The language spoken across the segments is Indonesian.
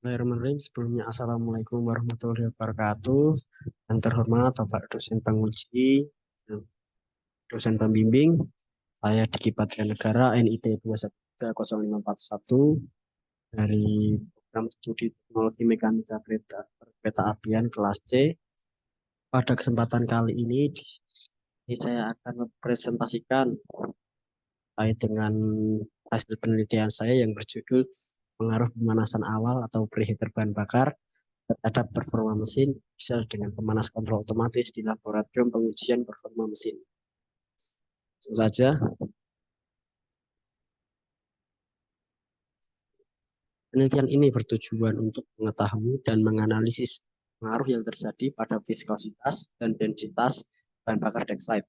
Bismillahirrahmanirrahim. Sebelumnya Assalamualaikum warahmatullahi wabarakatuh. Yang terhormat Bapak dosen penguji, dosen pembimbing, saya Diki Patria Negara NIT 2130541 dari program studi teknologi mekanika kereta apian kelas C. Pada kesempatan kali ini saya akan mempresentasikan terkait dengan hasil penelitian saya yang berjudul pengaruh pemanasan awal atau preheater bahan bakar terhadap performa mesin diesel dengan pemanas kontrol otomatis di laboratorium pengujian performa mesin. Langsung saja. Penelitian ini bertujuan untuk mengetahui dan menganalisis pengaruh yang terjadi pada viskositas dan densitas bahan bakar dexlite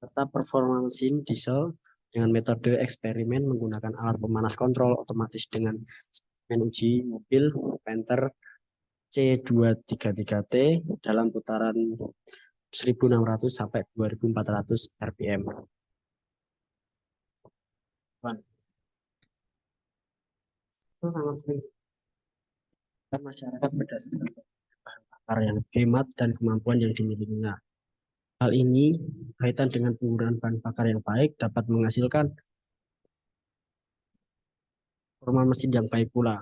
serta performa mesin diesel dengan metode eksperimen menggunakan alat pemanas kontrol otomatis dengan uji mobil Panther C233T dalam putaran 1600 sampai 2400 rpm. Itu sangat sering masyarakat berdasarkan bahan bakar yang hemat dan kemampuan yang dimilikinya. Hal ini kaitan dengan penggunaan bahan bakar yang baik dapat menghasilkan performa mesin yang baik pula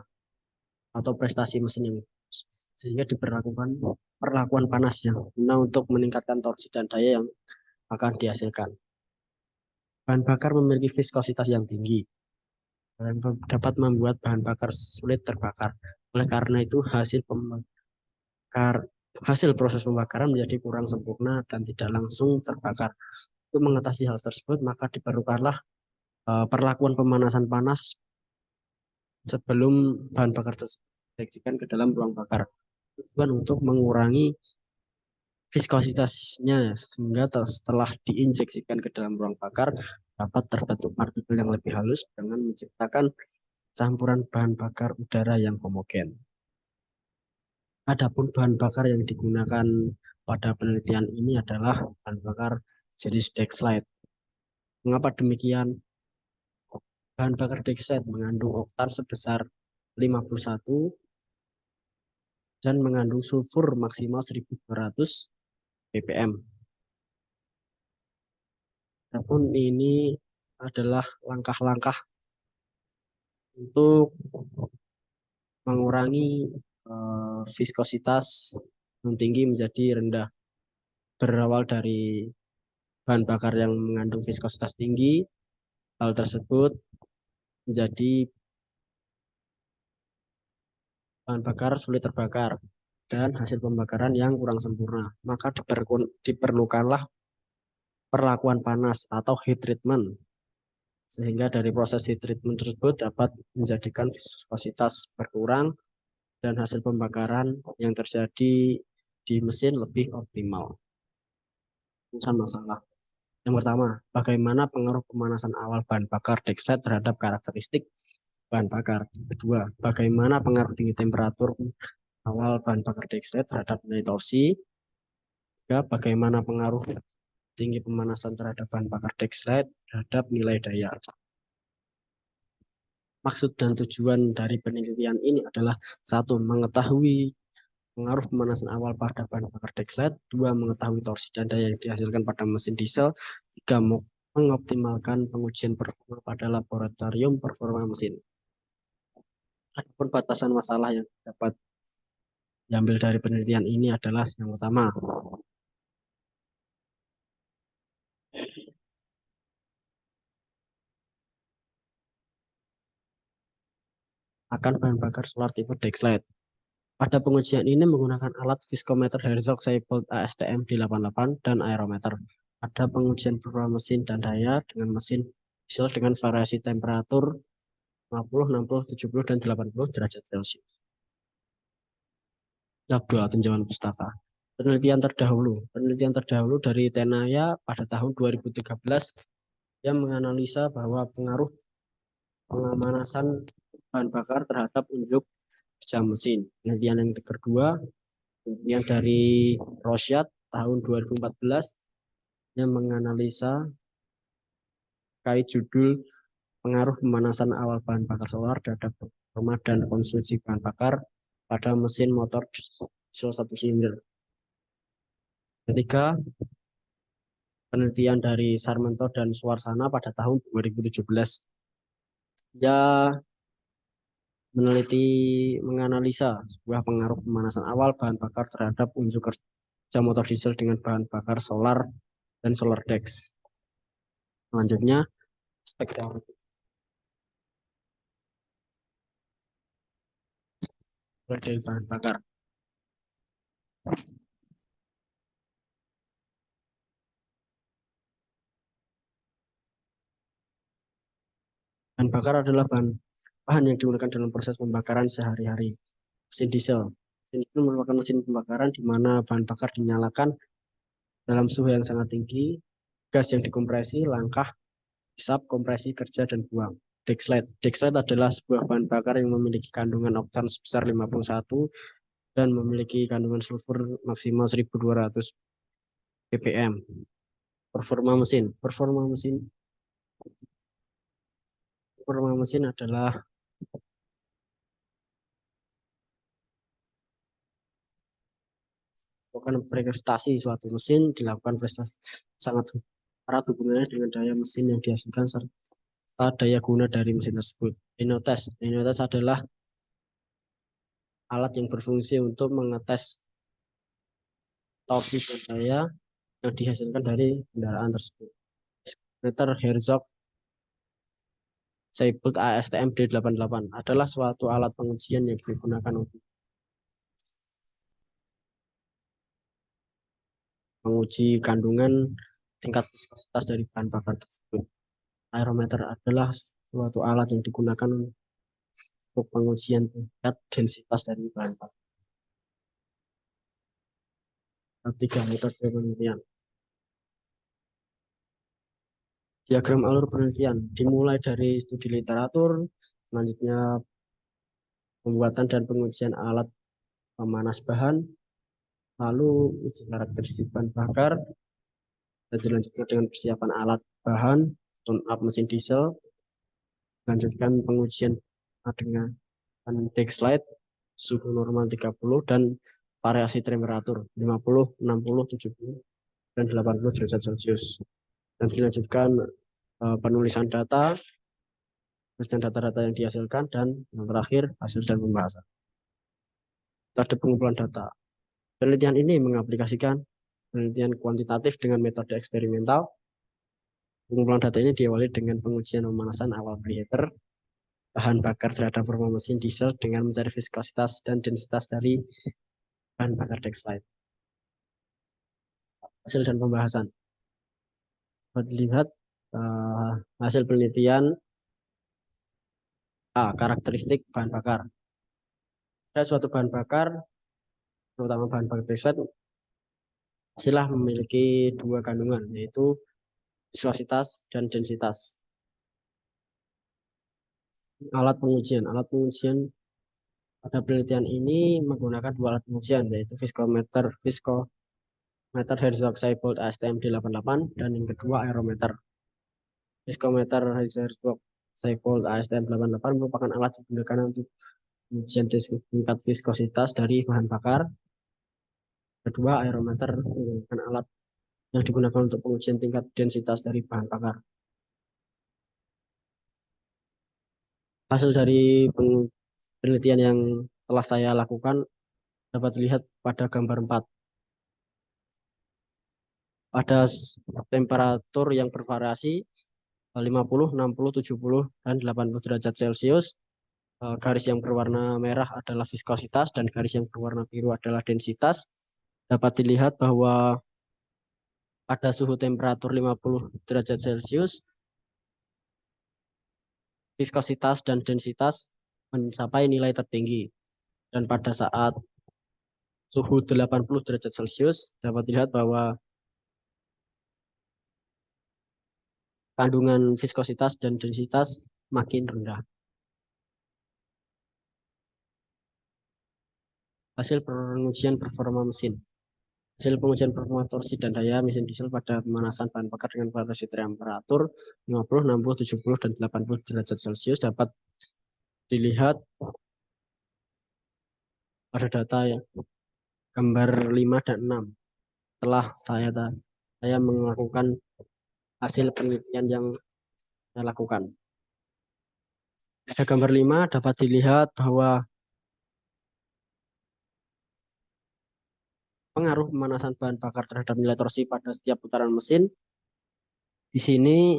atau prestasi mesin yang bagus, sehingga diperlakukan perlakuan panas yang guna untuk meningkatkan torsi dan daya yang akan dihasilkan. Bahan bakar memiliki viskositas yang tinggi dan dapat membuat bahan bakar sulit terbakar. Oleh karena itu hasil proses pembakaran menjadi kurang sempurna dan tidak langsung terbakar. Untuk mengatasi hal tersebut, maka diperlukanlah perlakuan pemanasan panas sebelum bahan bakar tersebut diinjeksikan ke dalam ruang bakar. Tujuan untuk mengurangi viskositasnya sehingga setelah diinjeksikan ke dalam ruang bakar dapat terbentuk partikel yang lebih halus dengan menciptakan campuran bahan bakar udara yang homogen. Adapun bahan bakar yang digunakan pada penelitian ini adalah bahan bakar jenis dexlite. Mengapa demikian? Bahan bakar dexlite mengandung oktan sebesar 51 dan mengandung sulfur maksimal 1200 ppm. Adapun ini adalah langkah-langkah untuk mengurangi viskositas yang tinggi menjadi rendah. Berawal dari bahan bakar yang mengandung viskositas tinggi, hal tersebut menjadi bahan bakar sulit terbakar dan hasil pembakaran yang kurang sempurna. Maka diperlukanlah perlakuan panas atau heat treatment, sehingga dari proses heat treatment tersebut dapat menjadikan viskositas berkurang dan hasil pembakaran yang terjadi di mesin lebih optimal. Masalah. Yang pertama, bagaimana pengaruh pemanasan awal bahan bakar dexlite terhadap karakteristik bahan bakar. Kedua, bagaimana pengaruh tinggi temperatur awal bahan bakar dexlite terhadap nilai torsi. Tiga, bagaimana pengaruh tinggi pemanasan terhadap bahan bakar dexlite terhadap nilai daya. Maksud dan tujuan dari penelitian ini adalah satu, mengetahui pengaruh pemanasan awal pada bahan bakar dexlite, dua, mengetahui torsi dan daya yang dihasilkan pada mesin diesel, tiga, mengoptimalkan pengujian performa pada laboratorium performa mesin. Adapun batasan masalah yang dapat diambil dari penelitian ini adalah yang pertama, akan bahan bakar solar tipe dexlite. Pada pengujian ini menggunakan alat viskometer Herzog-Seibold ASTM D88 dan aerometer. Ada pengujian performa mesin dan daya dengan mesin diesel dengan variasi temperatur 50, 60, 70, dan 80 derajat Celcius. Tab 2, tinjauan pustaka. Penelitian terdahulu dari Tenaya pada tahun 2013 yang menganalisa bahwa pengaruh pemanasan bahan bakar terhadap unjuk jam mesin. Penelitian yang kedua, penelitian dari Rosyad tahun 2014 yang menganalisa terkait judul pengaruh pemanasan awal bahan bakar solar terhadap performa dan konsumsi bahan bakar pada mesin motor diesel satu silinder. Ketiga, penelitian dari Sarmento dan Suarsana pada tahun 2017. Ya, menganalisa sebuah pengaruh pemanasan awal bahan bakar terhadap unjuk kerja motor diesel dengan bahan bakar solar dan solar dex. Selanjutnya, aspek teoretik dari bahan bakar. Bahan bakar adalah bahan yang digunakan dalam proses pembakaran sehari-hari. Mesin diesel. Mesin diesel merupakan mesin pembakaran di mana bahan bakar dinyalakan dalam suhu yang sangat tinggi, gas yang dikompresi, langkah, hisap, kompresi, kerja, dan buang. Dexlite. Dexlite adalah sebuah bahan bakar yang memiliki kandungan oktan sebesar 51 dan memiliki kandungan sulfur maksimal 1200 ppm. Performa mesin adalah bukan prestasi suatu mesin dilakukan prestasi sangat erat hubungannya dengan daya mesin yang dihasilkan serta daya guna dari mesin tersebut. Dyno-test. Dyno-test adalah alat yang berfungsi untuk mengetes torsi dan daya yang dihasilkan dari kendaraan tersebut. Meter Herzog Seibold ASTM D88 adalah suatu alat pengujian yang digunakan untuk menguji kandungan tingkat viskositas dari bahan bakar tersebut. Aerometer adalah suatu alat yang digunakan untuk pengujian tingkat densitas dari bahan bakar. Ketiga, metode penelitian. Diagram alur penelitian dimulai dari studi literatur, selanjutnya pembuatan dan pengujian alat pemanas bahan, lalu uji karakteristik bahan bakar, dan dilanjutkan dengan persiapan alat bahan, tune up mesin diesel, lanjutkan pengujian dengan Dexlite, suhu normal 30 dan variasi temperatur 50, 60, 70, dan 80 derajat Celcius. Dan dilanjutkan penulisan data, data-data yang dihasilkan, dan yang terakhir hasil dan pembahasan. Metode pengumpulan data. Penelitian ini mengaplikasikan penelitian kuantitatif dengan metode eksperimental. Pengumpulan data ini diawali dengan pengujian pemanasan awal preheater bahan bakar terhadap performa mesin diesel dengan mencari viskositas dan densitas dari bahan bakar Dexlite. Hasil dan pembahasan. Dapat dilihat hasil penelitian karakteristik bahan bakar. Ada suatu bahan bakar, terutama bahan bakar Dexlite, pastilah memiliki dua kandungan, yaitu viskositas dan densitas. Alat pengujian pada penelitian ini menggunakan dua alat pengujian, yaitu viskometer Herzog-Seibold ASTM D88 dan yang kedua aerometer. Viskometer Herzog-Seibold ASTM 88 merupakan alat yang digunakan untuk pengujian tingkat viskositas dari bahan bakar. Kedua, aerometer merupakan alat yang digunakan untuk pengujian tingkat densitas dari bahan bakar. Hasil dari penelitian yang telah saya lakukan dapat dilihat pada gambar 4. Pada temperatur yang bervariasi 50, 60, 70, dan 80 derajat Celcius. Garis yang berwarna merah adalah viskositas dan garis yang berwarna biru adalah densitas. Dapat dilihat bahwa pada suhu temperatur 50 derajat Celcius, viskositas dan densitas mencapai nilai tertinggi. Dan pada saat suhu 80 derajat Celcius, dapat dilihat bahwa kandungan viskositas dan densitas makin rendah. Hasil pengujian performa mesin. Hasil pengujian performa torsi dan daya mesin diesel pada pemanasan bahan bakar dengan variasi temperatur 50, 60, 70, dan 80 derajat Celcius dapat dilihat pada data ya, gambar 5 dan 6. Setelah saya melakukan hasil penelitian yang saya lakukan. Pada gambar 5 dapat dilihat bahwa pengaruh pemanasan bahan bakar terhadap nilai torsi pada setiap putaran mesin. Di sini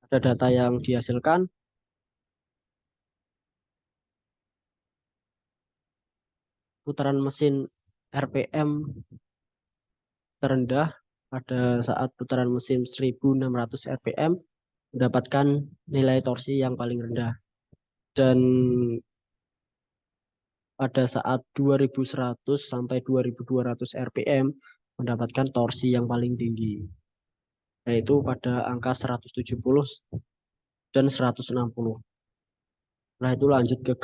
ada data yang dihasilkan. Putaran mesin RPM terendah pada saat putaran mesin 1600 RPM mendapatkan nilai torsi yang paling rendah. Dan pada saat 2100 sampai 2200 RPM mendapatkan torsi yang paling tinggi, yaitu pada angka 170 dan 160. Nah, itu lanjut ke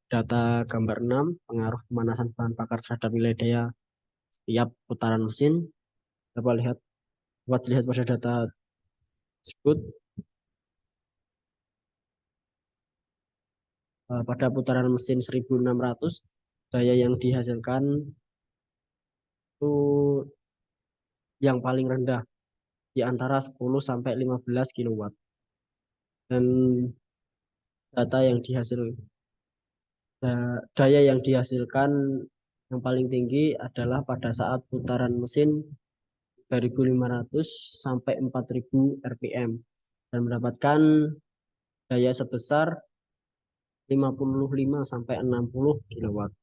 data gambar 6, pengaruh pemanasan bahan bakar terhadap nilai daya setiap putaran mesin. Dapat dilihat pada data tersebut, pada putaran mesin 1600, daya yang dihasilkan itu yang paling rendah di antara 10 sampai 15 kilowatt. Dan data yang daya yang dihasilkan yang paling tinggi adalah pada saat putaran mesin 3.500 sampai 4.000 RPM dan mendapatkan daya sebesar 55 sampai 60 kilowatt.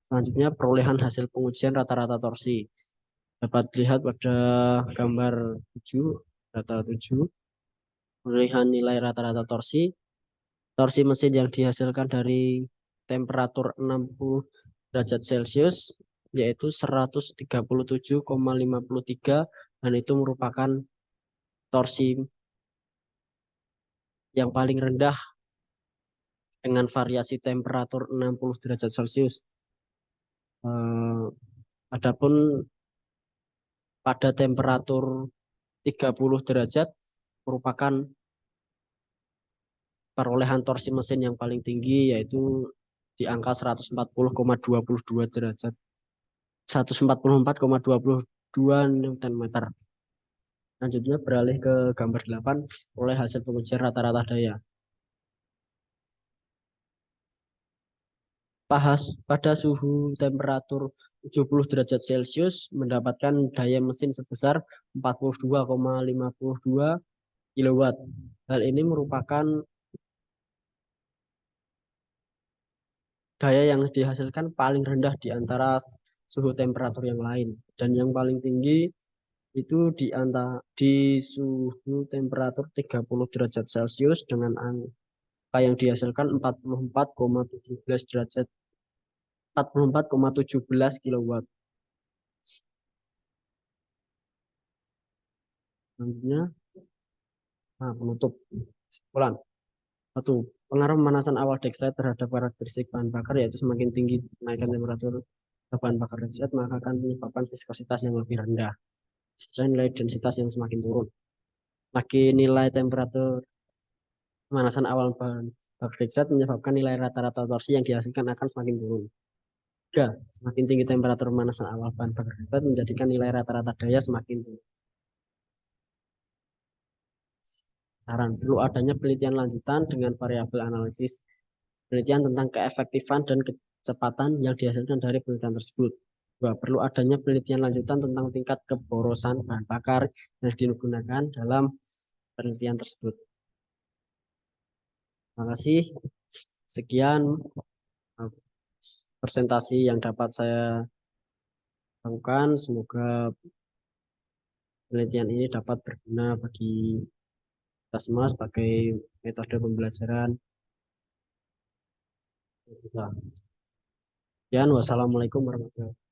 Selanjutnya perolehan hasil pengujian rata-rata torsi. Dapat dilihat pada gambar 7, data 7, perolehan nilai rata-rata torsi. Torsi mesin yang dihasilkan dari temperatur 60 derajat Celcius yaitu 137,53 dan itu merupakan torsi yang paling rendah dengan variasi temperatur 60 derajat Celcius. Adapun pada temperatur 30 derajat merupakan perolehan torsi mesin yang paling tinggi yaitu di angka 140,22 derajat. 144,22 Newton meter. Selanjutnya beralih ke gambar 8 oleh hasil pengujian rata-rata daya. Pada suhu temperatur 70 derajat Celcius mendapatkan daya mesin sebesar 42,52 kilowatt. Hal ini merupakan daya yang dihasilkan paling rendah di antara suhu temperatur yang lain. Dan yang paling tinggi itu di suhu temperatur 30 derajat Celcius dengan angka yang dihasilkan 44,17 kilowatt. Selanjutnya, penutup kesimpulan. 1. Pengaruh pemanasan awal dioksida terhadap karakteristik bahan bakar yaitu semakin tinggi kenaikan temperatur bahan bakar dioksida maka akan menyebabkan viskositas yang lebih rendah. Selain nilai densitas yang semakin turun. Makin nilai temperatur pemanasan awal bahan bakar dioksida menyebabkan nilai rata-rata torsi yang dihasilkan akan semakin turun. 3. Semakin tinggi temperatur pemanasan awal bahan bakar dioksida menjadikan nilai rata-rata daya semakin turun. Saran, perlu adanya penelitian lanjutan dengan variabel analisis penelitian tentang keefektifan dan kecepatan yang dihasilkan dari penelitian tersebut. 2. Perlu adanya penelitian lanjutan tentang tingkat keborosan bahan bakar yang digunakan dalam penelitian tersebut. Terima kasih. Sekian presentasi yang dapat saya lakukan. Semoga penelitian ini dapat berguna bagi kita semua sebagai metode pembelajaran. Sekian, wassalamualaikum warahmatullahi wabarakatuh.